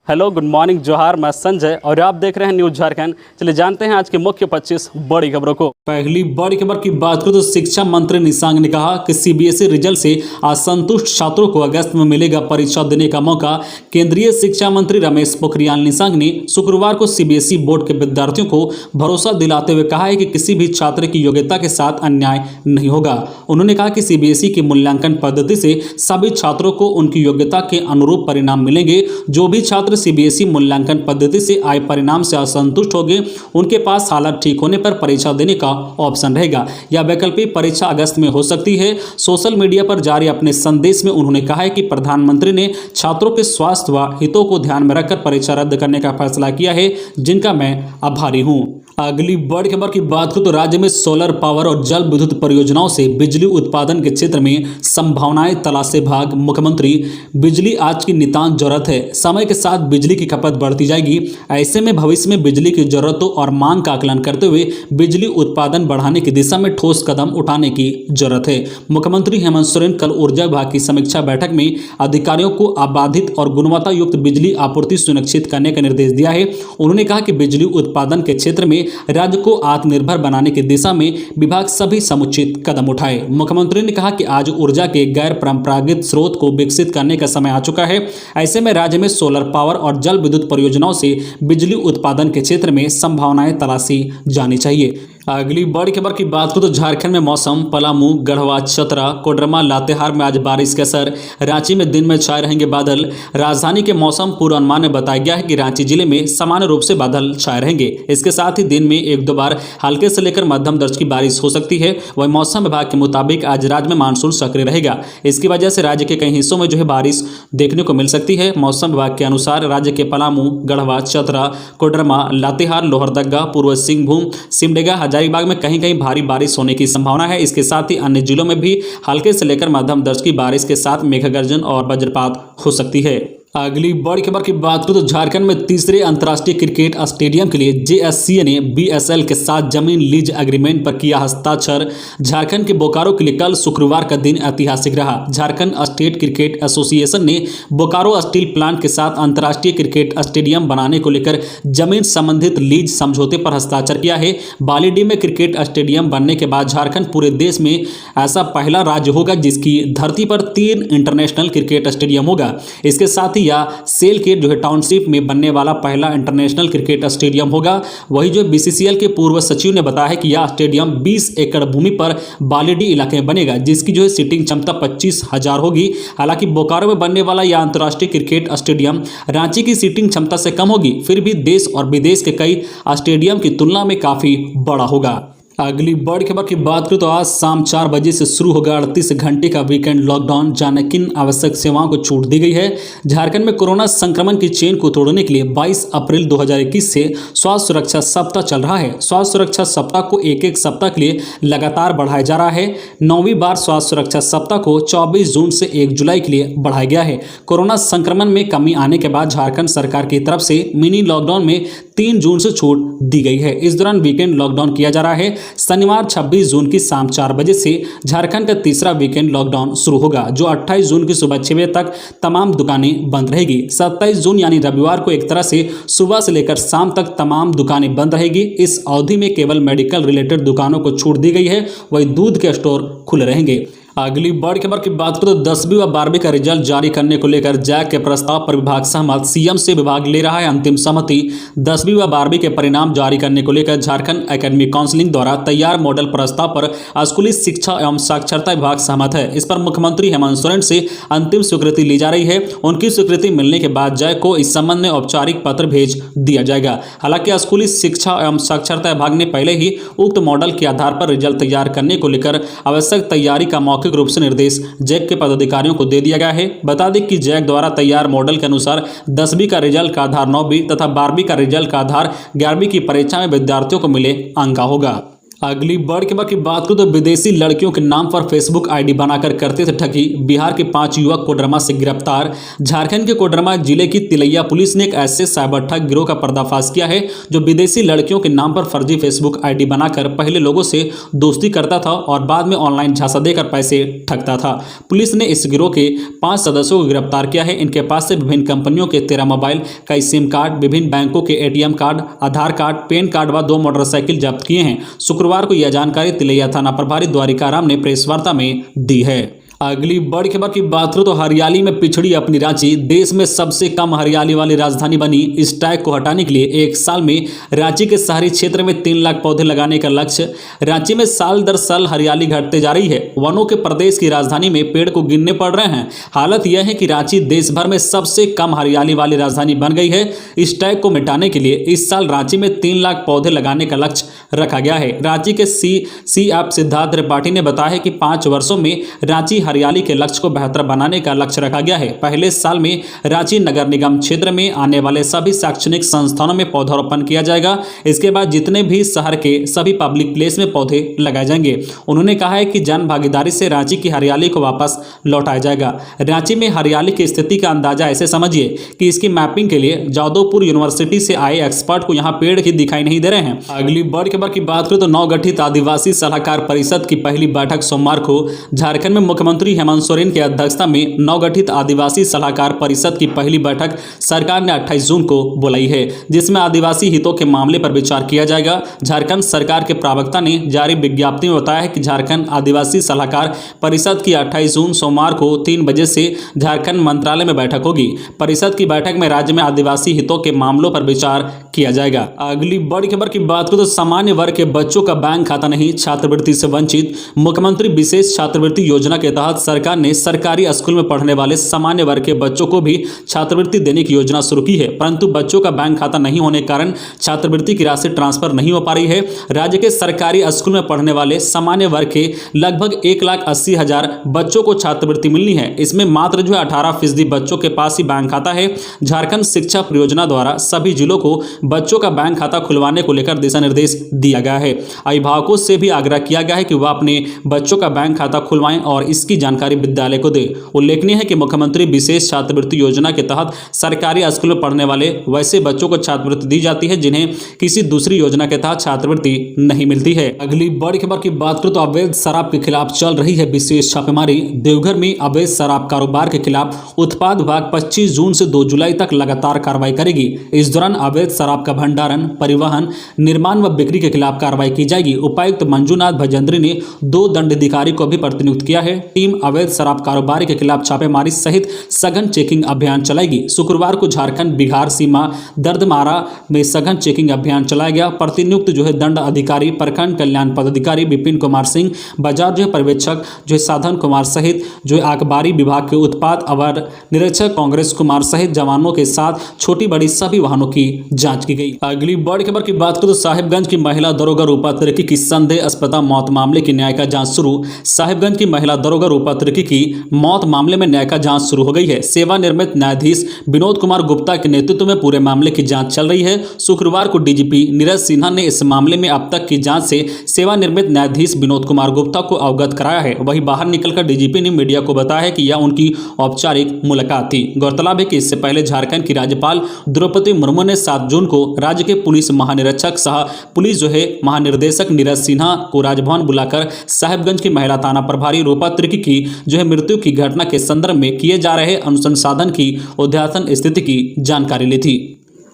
Hello, good morning, जोहार। मैं संजय और आप देख रहे हैं न्यूज झारखंड। चलिए जानते हैं आज की मुख्य 25 बड़ी खबरों को। पहली बड़ी खबर की बात करें तो शिक्षा मंत्री निशंक ने कहा कि सीबीएसई रिजल्ट से असंतुष्ट छात्रों को अगस्त में मिलेगा परीक्षा देने का मौका। केंद्रीय शिक्षा मंत्री रमेश पोखरियाल निशंक ने शुक्रवार को सीबीएसई बोर्ड के विद्यार्थियों को भरोसा दिलाते हुए कहा है कि किसी भी छात्र की योग्यता के साथ अन्याय नहीं होगा। उन्होंने कहा कि सीबीएसई की मूल्यांकन पद्धति से सभी छात्रों को उनकी योग्यता के अनुरूप परिणाम मिलेंगे। जो भी छात्र सीबीएसई मूल्यांकन पद्धति से आए परिणाम से असंतुष्ट होंगे, उनके पास हालत ठीक होने पर परीक्षा देने का ऑप्शन रहेगा। यह वैकल्पिक परीक्षा अगस्त में हो सकती है। सोशल मीडिया पर जारी अपने संदेश में उन्होंने कहा है कि प्रधानमंत्री ने छात्रों के स्वास्थ्य व हितों को ध्यान में रखकर परीक्षा रद्द करने का फैसला किया है, जिनका मैं आभारी हूं। अगली बड़ी खबर की बात करें तो राज्य में सोलर पावर और जल विद्युत परियोजनाओं से बिजली उत्पादन के क्षेत्र में संभावनाएं तलाशे भाग मुख्यमंत्री। बिजली आज की नितांत जरूरत है। समय के साथ बिजली की खपत बढ़ती जाएगी। ऐसे में भविष्य में बिजली की जरूरतों और मांग का आकलन करते हुए बिजली उत्पादन बढ़ाने की दिशा में ठोस कदम उठाने की जरूरत है। मुख्यमंत्री हेमंत सोरेन कल ऊर्जा विभाग की समीक्षा बैठक में अधिकारियों को अबाधित और गुणवत्ता युक्त बिजली आपूर्ति सुनिश्चित करने का निर्देश दिया है। उन्होंने कहा कि बिजली उत्पादन के क्षेत्र में राज्य को आत्मनिर्भर बनाने की दिशा में विभाग सभी समुचित कदम उठाए। मुख्यमंत्री ने कहा कि आज ऊर्जा के गैर परंपरागत स्रोत को विकसित करने का समय आ चुका है। ऐसे में राज्य में सोलर पावर और जल विद्युत परियोजनाओं से बिजली उत्पादन के क्षेत्र में संभावनाएं तलाशी जानी चाहिए। अगली बड़ी खबर की बात करें तो झारखंड में मौसम। पलामू, गढ़वा, चतरा, कोडरमा, लातेहार में आज बारिश का असर। रांची में दिन में छाए रहेंगे बादल। राजधानी के मौसम पूर्वानुमान में बताया गया है कि रांची जिले में सामान्य रूप से बादल छाए रहेंगे। इसके साथ ही दिन में एक दो बार हल्के से लेकर मध्यम दर्ज की बारिश हो सकती है। वही मौसम विभाग के मुताबिक आज राज्य में मानसून सक्रिय रहेगा। इसकी वजह से राज्य के कई हिस्सों में बारिश देखने को मिल सकती है। मौसम विभाग के अनुसार राज्य के पलामू, गढ़वा, चतरा, कोडरमा, लातेहार, लोहरदगा, पूर्व सिंहभूम, सिमडेगा, हजारीबाग में कहीं कहीं भारी बारिश होने की संभावना है। इसके साथ ही अन्य जिलों में भी हल्के से लेकर मध्यम दर्ज की बारिश के साथ मेघगर्जन और वज्रपात हो सकती है। अगली बड़ी खबर की बात करें तो झारखंड में तीसरे अंतर्राष्ट्रीय क्रिकेट स्टेडियम के लिए जेएससीए ने बीएसएल के साथ जमीन लीज एग्रीमेंट पर किया हस्ताक्षर। झारखंड के बोकारो के लिए कल शुक्रवार का दिन ऐतिहासिक रहा। झारखंड स्टेट क्रिकेट एसोसिएशन ने बोकारो स्टील प्लांट के साथ अंतर्राष्ट्रीय क्रिकेट स्टेडियम बनाने को लेकर जमीन संबंधित लीज समझौते पर हस्ताक्षर किया है। बालीडीह में क्रिकेट स्टेडियम बनने के बाद झारखंड पूरे देश में ऐसा पहला राज्य होगा जिसकी धरती पर 3 इंटरनेशनल क्रिकेट स्टेडियम होगा। इसके साथ या सेल के टाउनशिप में बनने वाला पहला इंटरनेशनल क्रिकेट स्टेडियम होगा। वही बीसीसीएल के पूर्व सचिव ने बताया है कि यह स्टेडियम 20 एकड़ भूमि पर बालीडीह इलाके में बनेगा, जिसकी सीटिंग क्षमता 25,000 होगी। हालांकि बोकारो में बनने वाला यह अंतर्राष्ट्रीय क्रिकेट स्टेडियम रांची की सीटिंग क्षमता से कम होगी, फिर भी देश और विदेश के कई स्टेडियम की तुलना में काफी बड़ा होगा। अगली बड़ी खबर की बात करें तो आज शाम 4 बजे से शुरू होगा 38 घंटे का वीकेंड लॉकडाउन। जाने किन आवश्यक सेवाओं को छूट दी गई है। झारखंड में कोरोना संक्रमण की चेन को तोड़ने के लिए 22 अप्रैल 2021 से स्वास्थ्य सुरक्षा सप्ताह चल रहा है। स्वास्थ्य सुरक्षा सप्ताह को एक सप्ताह के लिए लगातार बढ़ाया जा रहा है। 9वीं बार स्वास्थ्य सुरक्षा सप्ताह को 24 जून से 1 जुलाई के लिए बढ़ाया गया है। कोरोना संक्रमण में कमी आने के बाद झारखंड सरकार की तरफ से मिनी लॉकडाउन में 3 जून से छूट दी गई है। इस दौरान वीकेंड लॉकडाउन किया जा रहा है। शनिवार 26 जून की शाम 4 बजे से झारखंड का तीसरा वीकेंड लॉकडाउन शुरू होगा, जो 28 जून की सुबह 6 बजे तक तमाम दुकानें बंद रहेगी। 27 जून यानी रविवार को एक तरह से सुबह से लेकर शाम तक तमाम दुकानें बंद रहेगी। इस अवधि में केवल मेडिकल रिलेटेड दुकानों को छूट दी गई है। वही दूध के स्टोर खुले रहेंगे। अगली बड़ी खबर की बात करें तो 10वीं व 12वीं का रिजल्ट जारी करने को लेकर जैक के प्रस्ताव पर विभाग सहमत। सीएम से विभाग ले रहा है अंतिम सहमति। 10वीं व 12वीं के परिणाम जारी करने को लेकर झारखंड एकेडमिक काउंसिलिंग द्वारा तैयार मॉडल प्रस्ताव पर स्कूली शिक्षा एवं साक्षरता विभाग सहमत है। इस पर मुख्यमंत्री हेमंत सोरेन से अंतिम स्वीकृति ली जा रही है। उनकी स्वीकृति मिलने के बाद जैक को इस संबंध में औपचारिक पत्र भेज दिया जाएगा। हालांकि स्कूली शिक्षा एवं साक्षरता विभाग ने पहले ही उक्त मॉडल के आधार पर रिजल्ट तैयार करने को लेकर आवश्यक तैयारी का मौखिक रूप से निर्देश जैक के पदाधिकारियों को दे दिया गया है। बता दें कि जैक द्वारा तैयार मॉडल के अनुसार 10वीं का रिजल्ट का आधार 9वीं तथा 12वीं का रिजल्ट का आधार 11वीं की परीक्षा में विद्यार्थियों को मिले अंक का होगा। अगली बड़ी खबर की बात करूं तो विदेशी लड़कियों के नाम पर फेसबुक आईडी बनाकर करते थे ठगी। बिहार के 5 युवक कोडरमा से गिरफ्तार। झारखंड के कोडरमा जिले की तिलैया पुलिस ने एक ऐसे साइबर ठग गिरोह का पर्दाफाश किया है जो विदेशी लड़कियों के नाम पर फर्जी फेसबुक आईडी बनाकर पहले लोगों से दोस्ती करता था और बाद में ऑनलाइन झांसा देकर पैसे ठगता था। पुलिस ने इस गिरोह के 5 सदस्यों को गिरफ्तार किया है। इनके पास से विभिन्न कंपनियों के 13 मोबाइल, कई सिम कार्ड, विभिन्न बैंकों के एटीएम कार्ड, आधार कार्ड, पैन कार्ड व 2 मोटरसाइकिल जब्त किए हैं। शुक्रवार को यह जानकारी तिलैया थाना प्रभारी द्वारिकाराम ने प्रेस वार्ता में दी है। अगली बड़ी खबर की बात करूं तो हरियाली में पिछड़ी अपनी रांची देश में सबसे कम हरियाली वाली राजधानी बनी। इस टैग को हटाने के लिए 1 साल में रांची के शहरी क्षेत्र में 3 लाख पौधे लगाने का लक्ष्य। रांची में साल दर साल हरियाली घटते जा रही है। वनों के प्रदेश की राजधानी में पेड़ को गिनने पड़ रहे हैं। हालत यह है कि रांची देश भर में सबसे कम हरियाली वाली राजधानी बन गई है। इस टैग को मिटाने के लिए इस साल रांची में 3 लाख पौधे लगाने का लक्ष्य रखा गया है। रांची के CF सिद्धार्थ त्रिपाठी ने बताया है कि 5 वर्षों में रांची हरियाली के लक्ष्य को बेहतर बनाने का लक्ष्य रखा गया है। पहले साल में रांची नगर निगम क्षेत्र में आने वाले सभी शैक्षणिक संस्थानों में पौधारोपण किया जाएगा। इसके बाद जितने भी शहर के सभी पब्लिक प्लेस में पौधे लगाए जाएंगे। उन्होंने कहा है कि जन भागीदारी से रांची की हरियाली को वापस लौटाया जाएगा। रांची में हरियाली की स्थिति का अंदाजा ऐसे समझिए कि इसकी मैपिंग के लिए जादवपुर यूनिवर्सिटी से आए एक्सपर्ट को यहाँ पेड़ ही दिखाई नहीं दे रहे हैं। अगली बड़ी खबर की बात करें तो नवगठित आदिवासी सलाहकार परिषद की पहली बैठक सोमवार को झारखंड में मुख्यमंत्री हेमंत सोरेन की अध्यक्षता में नवगठित आदिवासी सलाहकार परिषद की पहली बैठक सरकार ने 28 जून को बुलाई है, जिसमें आदिवासी हितों के मामले पर विचार किया जाएगा। झारखंड सरकार के प्रवक्ता ने जारी विज्ञप्ति में बताया है कि झारखंड आदिवासी सलाहकार परिषद की 28 जून सोमवार को 3 बजे से झारखंड मंत्रालय में बैठक होगी। परिषद की बैठक में राज्य में आदिवासी हितों के मामलों पर विचार किया जाएगा। अगली बड़ी खबर की बात करें तो सामान्य वर्ग के बच्चों का बैंक खाता नहीं, छात्रवृत्ति से वंचित। मुख्यमंत्री विशेष छात्रवृत्ति योजना के तहत सरकार ने सरकारी स्कूल में पढ़ने वाले सामान्य वर्ग के बच्चों को भी छात्रवृत्ति देने की योजना शुरू की है, परंतु बच्चों का बैंक खाता नहीं होने के कारण छात्रवृत्ति की राशि ट्रांसफर नहीं हो पा रही है। राज्य के सरकारी स्कूल में पढ़ने वाले सामान्य वर्ग के लगभग 1,80,000 बच्चों को छात्रवृत्ति मिलनी है। इसमें मात्र 18% बच्चों के पास ही बैंक खाता है। झारखंड शिक्षा परियोजना द्वारा सभी जिलों को बच्चों का बैंक खाता खुलवाने को लेकर दिशा निर्देश दिया गया है। अभिभावकों से भी आग्रह किया गया है कि वह अपने बच्चों का बैंक खाता खुलवाएं और इसकी जानकारी विद्यालय को दे। उल्लेखनीय है कि मुख्यमंत्री विशेष छात्रवृत्ति योजना के तहत सरकारी स्कूल में पढ़ने वाले वैसे बच्चों को छात्रवृत्ति दी जाती है जिन्हें किसी दूसरी योजना के तहत छात्रवृत्ति नहीं मिलती है। अगली बड़ी खबर की बात करें तो अवैध शराब के खिलाफ चल रही है विशेष छापेमारी। देवघर में अवैध शराब कारोबार के खिलाफ उत्पाद विभाग 25 जून से 2 जुलाई तक लगातार कार्रवाई करेगी। इस दौरान अवैध शराब का भंडारण, परिवहन, निर्माण व बिक्री के खिलाफ कार्रवाई की जाएगी। उपायुक्त मंजूनाथ भजंत्री ने 2 दंडाधिकारी को भी प्रतिनियुक्त किया है। टीम अवैध शराब कारोबार के खिलाफ छापेमारी सहित सघन चेकिंग अभियान चलाएगी। शुक्रवार को झारखंड बिहार सीमा दर्दमारा में सघन चेकिंग अभियान चलाया गया। प्रतिनियुक्त दंड अधिकारी प्रखंड कल्याण पदाधिकारी विपिन कुमार सिंह, बाजार पर्यवेक्षक साधन कुमार सहित आबकारी विभाग के उत्पाद अवर निरीक्षक कांग्रेस कुमार सहित जवानों के साथ छोटी बड़ी सभी वाहनों की जांच की गई। अगली बड़ी खबर की बात करें तो साहिबगंज की महिला दरोगा रूपा तिर्की की संदेहास्पद मौत मामले की न्यायिक जांच शुरू। साहिबगंज की महिला दरोगा रूपा तिर्की की मौत मामले में न्यायिक जांच शुरू हो गई है। सेवानिवृत्त न्यायाधीश विनोद कुमार गुप्ता के नेतृत्व में पूरे मामले की जांच चल रही है। शुक्रवार को डीजीपी नीरज सिन्हा ने इस मामले में अब तक की जांच से सेवानिवृत्त न्यायाधीश विनोद कुमार गुप्ता को अवगत कराया है। वहीं बाहर निकलकर डीजीपी ने मीडिया को बताया है कि यह उनकी औपचारिक मुलाकात थी। गौरतलब है कि इससे पहले झारखंड की राज्यपाल द्रौपदी मुर्मू ने 7 जून को राज्य के पुलिस महानिरीक्षक सह पुलिस महानिर्देशक नीरज सिन्हा को राजभवन बुलाकर साहिबगंज की महिला थाना प्रभारी रूपा तिर्की की मृत्यु की घटना के संदर्भ में किए जा रहे अनुसंधान की अध्ययन स्थिति की जानकारी ली थी।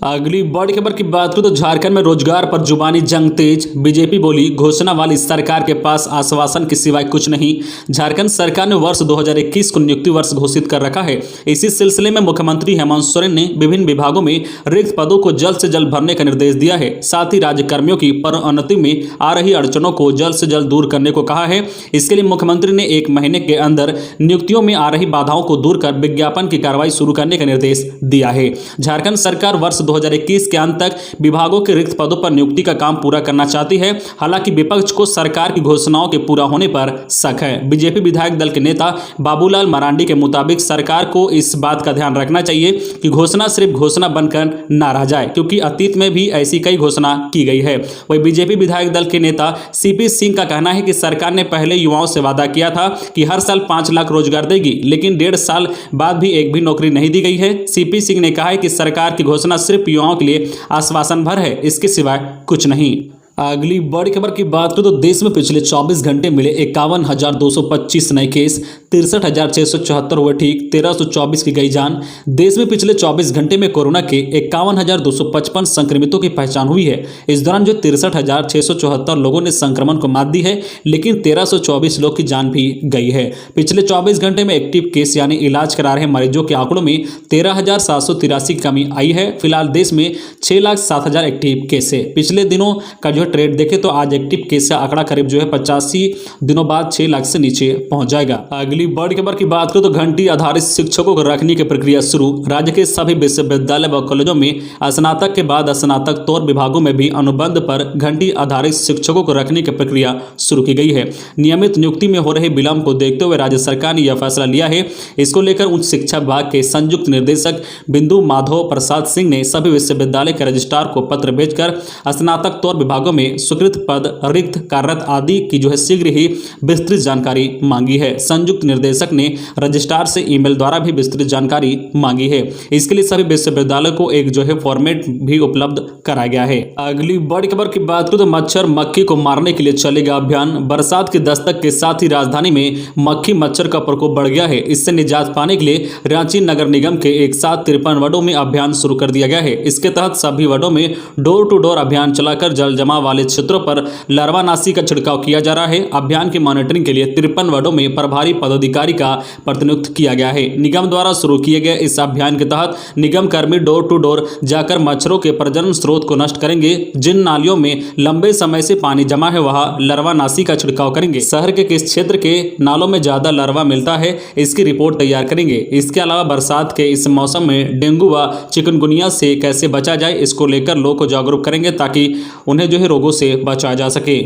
अगली बड़ी खबर की बात करें तो झारखंड में रोजगार पर जुबानी जंग तेज। बीजेपी बोली, घोषणा वाली सरकार के पास आश्वासन के सिवाय कुछ नहीं। झारखंड सरकार ने वर्ष 2021 को नियुक्ति वर्ष घोषित कर रखा है। इसी सिलसिले में मुख्यमंत्री हेमंत सोरेन ने विभिन्न विभागों में रिक्त पदों को जल्द से जल्द भरने का निर्देश दिया है। साथ ही राज्य कर्मियों की पदोन्नति में आ रही अड़चनों को जल्द से जल्द दूर करने को कहा है। इसके लिए मुख्यमंत्री ने 1 महीने के अंदर नियुक्तियों में आ रही बाधाओं को दूर कर विज्ञापन की कार्रवाई शुरू करने का निर्देश दिया है। झारखंड सरकार वर्ष 2021 के अंत तक विभागों के रिक्त पदों पर नियुक्ति का काम पूरा करना चाहती है। हालांकि विपक्ष को सरकार की घोषणाओं के पूरा होने पर शक है। बीजेपी विधायक दल के नेता बाबूलाल मरांडी के मुताबिक सरकार को इस बात का ध्यान रखना चाहिए कि घोषणा सिर्फ घोषणा बनकर ना रह जाए, क्योंकि अतीत में भी ऐसी कई घोषणा की गई है। वही बीजेपी विधायक दल के नेता सीपी सिंह का कहना है कि सरकार ने पहले युवाओं से वादा किया था कि हर साल 5 लाख रोजगार देगी, लेकिन 1.5 साल बाद भी एक भी नौकरी नहीं दी गई है। सीपी सिंह ने कहा है कि सरकार की घोषणा सिर्फ युवाओं के लिए आश्वासन भर है, इसके सिवाय कुछ नहीं। अगली बड़ी खबर की बात करें तो देश में पिछले 24 घंटे मिले 51,225 नए केस, 63,674 हुए ठीक, 1,324 की गई जान। देश में पिछले 24 घंटे में कोरोना के 51,255 संक्रमितों की पहचान हुई है। इस दौरान जो 63,674 लोगों ने संक्रमण को मात दी है, लेकिन 1,324 लोग की जान भी गई है। पिछले 24 घंटे में एक्टिव केस यानी इलाज करा रहे मरीजों के आंकड़ों में 13,783 की कमी आई है। फिलहाल देश में 6,07,000 एक्टिव केस है। पिछले दिनों का जो ट्रेंड देखे तो आज एक्टिव केस का आंकड़ा करीब जो है 85 दिनों बाद 6 लाख से नीचे पहुंच जाएगा। अगली बड़ी खबर की बात करें तो घंटी आधारित शिक्षकों को रखने की प्रक्रिया शुरू। राज्य के सभी विश्वविद्यालय व कॉलेजों में स्नातक के बाद स्नातकोत्तर विभागों में भी अनुबंध पर घंटी आधारित शिक्षकों को रखने की प्रक्रिया शुरू की गई है। नियमित नियुक्ति में हो रहे विलंब को देखते हुए राज्य सरकार ने यह फैसला लिया है। इसको लेकर उच्च शिक्षा विभाग के संयुक्त निर्देशक बिंदु माधव प्रसाद सिंह ने सभी विश्वविद्यालय के रजिस्ट्रार को पत्र भेजकर स्नातकोत्तर विभागों में स्वीकृत पद, रिक्त कार्यरत आदि की जो है शीघ्र ही विस्तृत जानकारी मांगी है। संयुक्त निर्देशक ने रजिस्ट्रार से ईमेल द्वारा भी विस्तृत जानकारी मांगी है। इसके लिए सभी विश्वविद्यालयों को एक जो है फॉर्मेट भी उपलब्ध कराया गया है। अगली बड़ी खबर की बात करें तो मच्छर मक्खी को मारने के लिए चलेगा अभियान। बरसात की दस्तक के साथ ही राजधानी में मक्खी मच्छर का प्रकोप बढ़ गया है। इससे निजात पाने के लिए रांची नगर निगम के एक साथ 53 वार्डों में अभियान शुरू कर दिया गया है। इसके तहत सभी वार्डों में डोर टू डोर अभियान चलाकर जल जमाव वाले क्षेत्रों पर लार्वानाशी का छिड़काव किया जा रहा है। अभियान की मॉनिटरिंग के लिए 53 वार्डों में प्रभारी पदाधिकारी का प्रतिनियुक्त किया गया है। निगम द्वारा शुरू किए गए इस अभियान के तहत निगम कर्मी डोर टू डोर जाकर मच्छरों के प्रजनन स्रोत को नष्ट करेंगे। जिन नालियों में लंबे समय से पानी जमा है वहां लार्वानाशी का छिड़काव करेंगे। शहर के किस क्षेत्र के नालों में ज्यादा लार्वा मिलता है, इसकी रिपोर्ट तैयार करेंगे। इसके अलावा बरसात के इस मौसम में डेंगू व चिकनगुनिया से कैसे बचा जाए, इसको लेकर लोगों को जागरूक करेंगे ताकि उन्हें जो है रोगों से बचाया जा सके।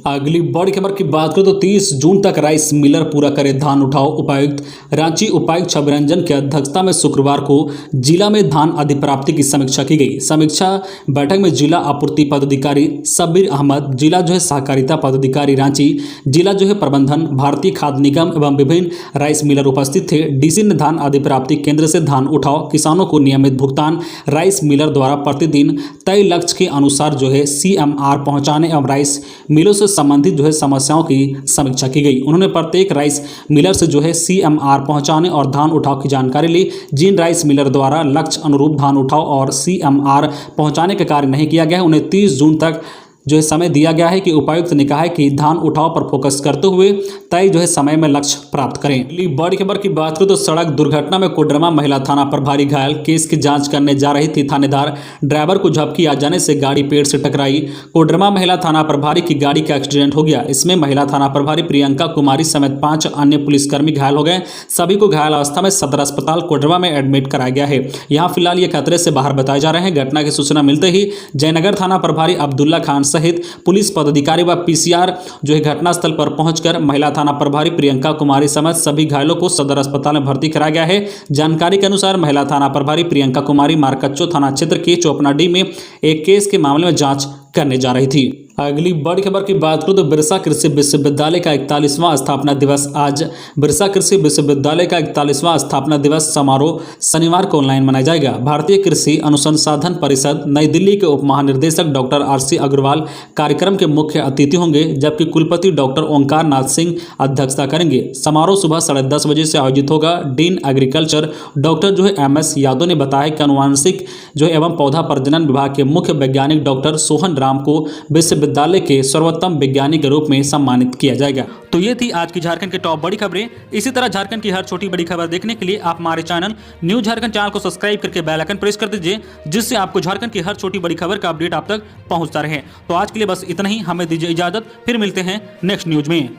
अगली बड़ी खबर की बात करें तो 30 जून तक राइस मिलर पूरा करे धान उठाओ। उपायुक्त रांची उपायुक्त छवि रंजन की अध्यक्षता में शुक्रवार को जिला में धान अधिप्राप्ति की समीक्षा की गई। समीक्षा बैठक में जिला आपूर्ति पदाधिकारी सबीर अहमद, जिला जो है सहकारिता पदाधिकारी रांची, जिला जो है प्रबंधन भारतीय खाद्य निगम एवं विभिन्न राइस मिलर उपस्थित थे। डीसी ने धान अधिप्राप्ति केंद्र से धान उठाओ, किसानों को नियमित भुगतान, राइस मिलर द्वारा प्रतिदिन तय लक्ष्य के अनुसार जो है CMR पहुंचाने एवं राइस मिलों से संबंधित जो है समस्याओं की समीक्षा की गई। उन्होंने प्रत्येक राइस मिलर से जो है CMR पहुंचाने और धान उठाव की जानकारी ली। जिन राइस मिलर द्वारा लक्ष्य अनुरूप धान उठाव और CMR पहुंचाने का कार्य नहीं किया गया है, उन्हें 30 जून तक जो है समय दिया गया है कि उपायुक्त ने कहा है कि धान उठाव पर फोकस करते हुए तय जो है समय में लक्ष्य प्राप्त करें। अगली बड़ी खबर की बात करें तो सड़क दुर्घटना में कोडरमा महिला थाना प्रभारी घायल। केस की जांच करने जा रही थी थानेदार, ड्राइवर को झपकी आ जाने से गाड़ी पेड़ से टकराई। कोडरमा महिला थाना प्रभारी की गाड़ी का एक्सीडेंट हो गया। इसमें महिला थाना प्रभारी प्रियंका कुमारी समेत 5 अन्य पुलिसकर्मी घायल हो गए। सभी को घायल अवस्था में सदर अस्पताल कोडरमा में एडमिट कराया गया है। यहाँ फिलहाल ये खतरे से बाहर बताए जा रहे हैं। घटना की सूचना मिलते ही जयनगर थाना प्रभारी अब्दुल्ला खान सहित पुलिस पदाधिकारी व PCR जो है घटनास्थल पर पहुंचकर महिला थाना प्रभारी प्रियंका कुमारी समेत सभी घायलों को सदर अस्पताल में भर्ती कराया गया है। जानकारी के अनुसार महिला थाना प्रभारी प्रियंका कुमारी मारकच्चो थाना क्षेत्र के चोपनाडीह में एक केस के मामले में जांच करने जा रही थी। अगली बड़ी खबर की बात करूं तो बिरसा कृषि विश्वविद्यालय का 41वां स्थापना दिवस आज। बिरसा कृषि विश्वविद्यालय का 41वां स्थापना दिवस समारोह शनिवार को ऑनलाइन मनाया जाएगा। भारतीय कृषि अनुसंधान परिषद नई दिल्ली के उप महानिदेशक डॉक्टर RC अग्रवाल कार्यक्रम के मुख्य अतिथि होंगे, जबकि कुलपति डॉक्टर ओंकार नाथ सिंह अध्यक्षता करेंगे। समारोह सुबह 10:30 बजे से आयोजित होगा। डीन एग्रीकल्चर डॉक्टर जो है MS यादव ने बताया कि अनुवांशिक जो एवं पौधा प्रजनन विभाग के मुख्य वैज्ञानिक डॉक्टर सोहन राम को विश्वविद्यालय के सर्वोत्तम विज्ञानी के रूप में सम्मानित किया जाएगा। तो ये थी आज की झारखंड के टॉप बड़ी खबरें। इसी तरह झारखंड की हर छोटी बड़ी खबर देखने के लिए आप हमारे चैनल न्यूज झारखंड चैनल को सब्सक्राइब करके बेल आइकन प्रेस कर दीजिए, जिससे आपको झारखंड की हर छोटी बड़ी खबर का अपडेट आप तक पहुंचता रहे। तो आज के लिए बस इतना ही, हमें दीजिए इजाजत, फिर मिलते हैं नेक्स्ट न्यूज में।